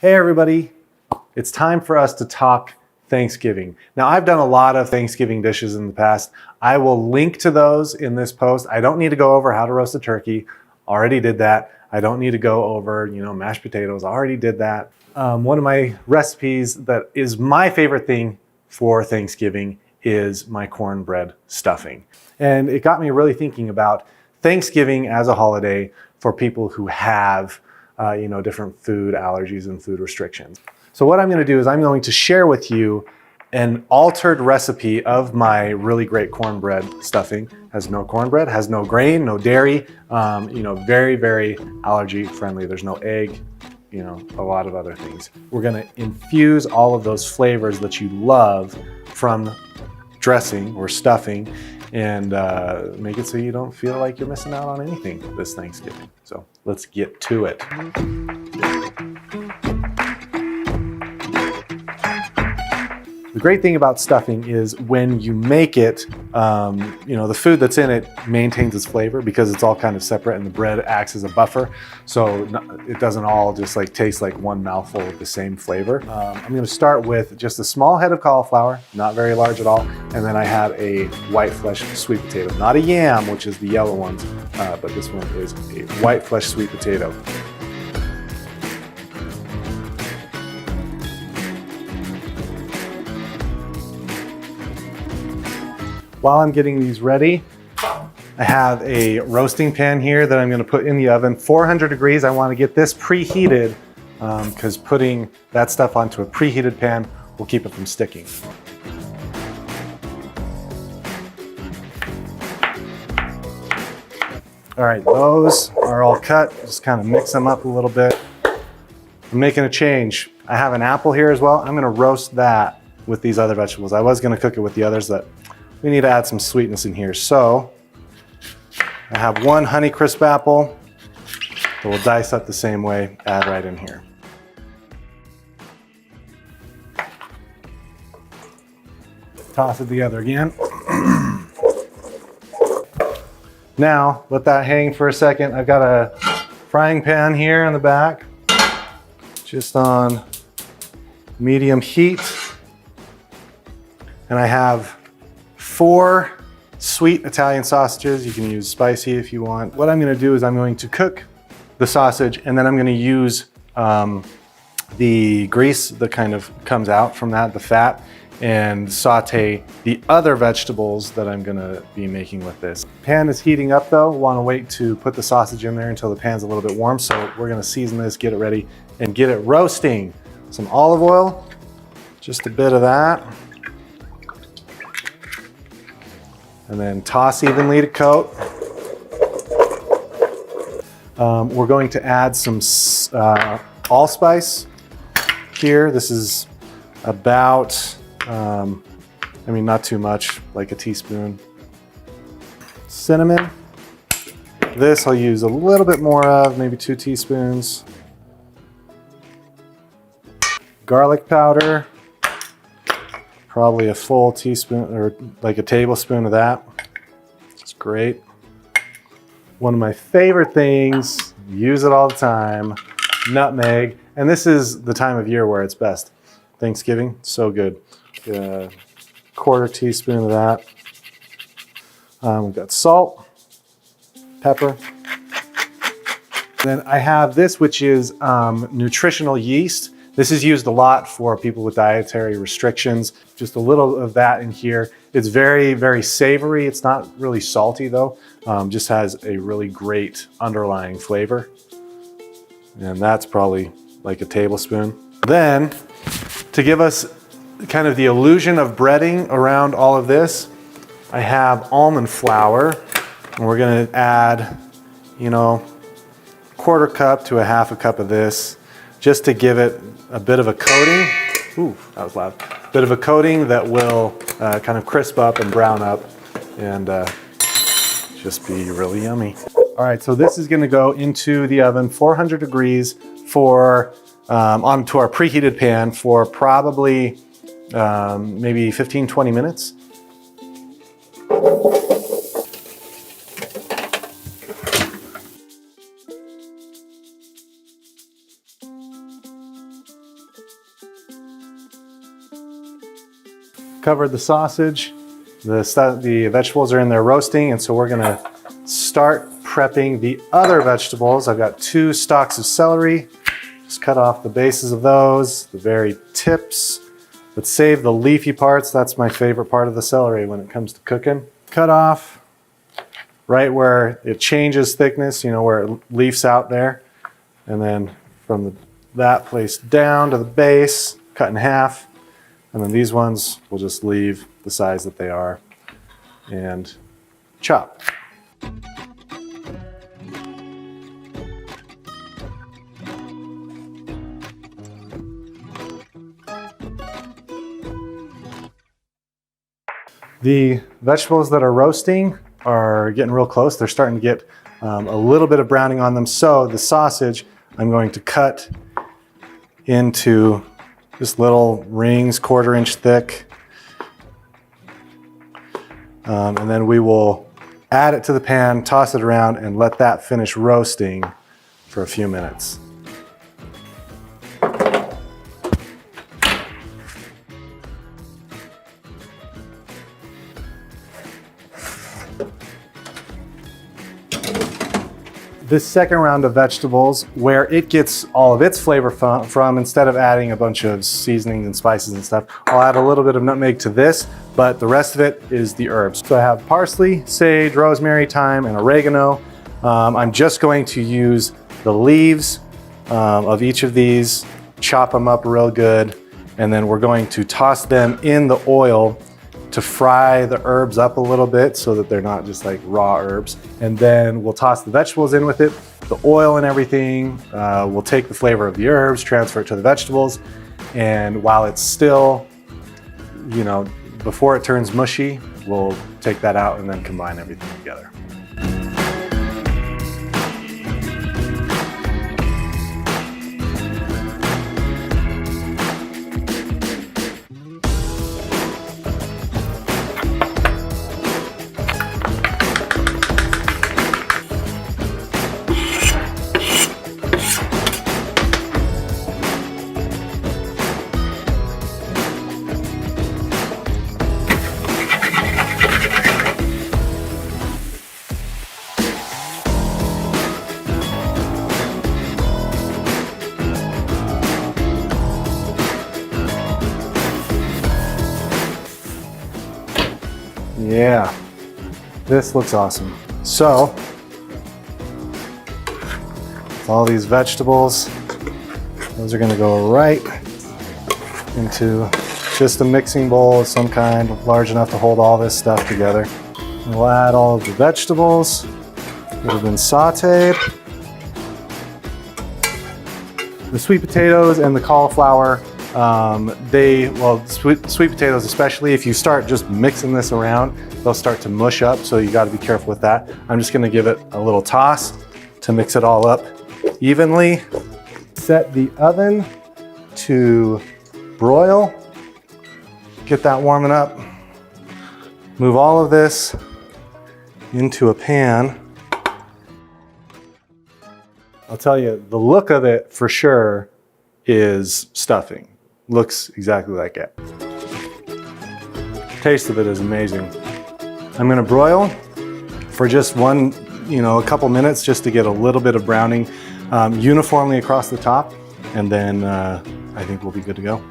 Hey everybody, it's time for us to talk Thanksgiving. Now I've done a lot of Thanksgiving dishes in the past. I will link to those in this post. I don't need to go over how to roast a turkey. Already did that. I don't need to go over, mashed potatoes. Already did that. One of my recipes that is my favorite thing for Thanksgiving is my cornbread stuffing. And it got me really thinking about Thanksgiving as a holiday for people who have different food allergies and food restrictions. So what I'm going to do is I'm going to share with you an altered recipe of my really great cornbread stuffing. Has no cornbread, has no grain, no dairy, very, very allergy friendly. There's no egg, a lot of other things. We're going to infuse all of those flavors that you love from dressing or stuffing and make it so you don't feel like you're missing out on anything this Thanksgiving. So let's get to it. The great thing about stuffing is when you make it, the food that's in it maintains its flavor because it's all kind of separate and the bread acts as a buffer. So it doesn't all just taste like one mouthful of the same flavor. I'm going to start with just a small head of cauliflower, not very large at all. And then I have a white flesh sweet potato, not a yam, which is the yellow ones, but this one is a white flesh sweet potato. While I'm getting these ready, I have a roasting pan here that I'm going to put in the oven. 400 degrees. I want to get this preheated because putting that stuff onto a preheated pan will keep it from sticking. All right, those are all cut. Just kind of mix them up a little bit. I'm making a change. I have an apple here as well. I'm going to roast that with these other vegetables. I was going to cook it with the others that we need to add some sweetness in here. So I have one Honeycrisp apple that we'll dice up the same way, add right in here. Toss it together again. Now let that hang for a second. I've got a frying pan here in the back, just on medium heat. And I have 4 sweet Italian sausages. You can use spicy if you want. What I'm going to do is I'm going to cook the sausage and then I'm going to use the grease that kind of comes out from that, the fat, and saute the other vegetables that I'm going to be making with this. Pan is heating up though. Want to wait to put the sausage in there until the pan's a little bit warm. So we're going to season this, get it ready, and get it roasting. Some olive oil, just a bit of that. And then toss evenly to coat. We're going to add some allspice here. This is about, not too much, like a teaspoon. Cinnamon. This I'll use a little bit more of, maybe 2 teaspoons. Garlic powder. Probably a full teaspoon or like a tablespoon of that. It's great. One of my favorite things, use it all the time, nutmeg. And this is the time of year where it's best. Thanksgiving, so good. A 1/4 teaspoon of that. We've got salt, pepper. Then I have this, which is nutritional yeast. This is used a lot for people with dietary restrictions. Just a little of that in here. It's very, very savory. It's not really salty though. Just has a really great underlying flavor. And that's probably like a tablespoon. Then, to give us kind of the illusion of breading around all of this, I have almond flour. And we're gonna add, 1/4 cup to a 1/2 cup of this, just to give it a bit of a coating. Ooh, that was loud. Bit of a coating that will kind of crisp up and brown up and just be really yummy. All right, so this is gonna go into the oven, 400 degrees onto our preheated pan for probably maybe 15-20 minutes. covered the sausage. The vegetables are in there roasting, and so we're gonna start prepping the other vegetables. I've got 2 stalks of celery. Just cut off the bases of those, the very tips, but save the leafy parts. That's my favorite part of the celery when it comes to cooking. Cut off right where it changes thickness, you know, where it leafs out there. And then from that place down to the base, cut in half. And then these ones we'll just leave the size that they are and chop. The vegetables that are roasting are getting real close. They're starting to get a little bit of browning on them. So the sausage I'm going to cut into just little rings, 1/4 inch thick. And then we will add it to the pan, toss it around, and let that finish roasting for a few minutes. This second round of vegetables, where it gets all of its flavor from, instead of adding a bunch of seasonings and spices and stuff, I'll add a little bit of nutmeg to this, but the rest of it is the herbs. So I have parsley, sage, rosemary, thyme, and oregano. I'm just going to use the leaves of each of these, chop them up real good, and then we're going to toss them in the oil to fry the herbs up a little bit so that they're not just like raw herbs. And then we'll toss the vegetables in with it. The oil and everything will take the flavor of the herbs, transfer it to the vegetables. And while it's still, you know, before it turns mushy, we'll take that out and then combine everything together. Yeah, this looks awesome. So, all these vegetables, those are gonna go right into just a mixing bowl of some kind, large enough to hold all this stuff together. And we'll add all of the vegetables that have been sauteed. The sweet potatoes and the cauliflower, sweet potatoes especially, if you start just mixing this around, they'll start to mush up, so you gotta be careful with that. I'm just gonna give it a little toss to mix it all up evenly. Set the oven to broil. Get that warming up. Move all of this into a pan. I'll tell you, the look of it for sure is stuffing. Looks exactly like it. Taste of it is amazing. I'm gonna broil for just a couple minutes just to get a little bit of browning uniformly across the top, and then I think we'll be good to go.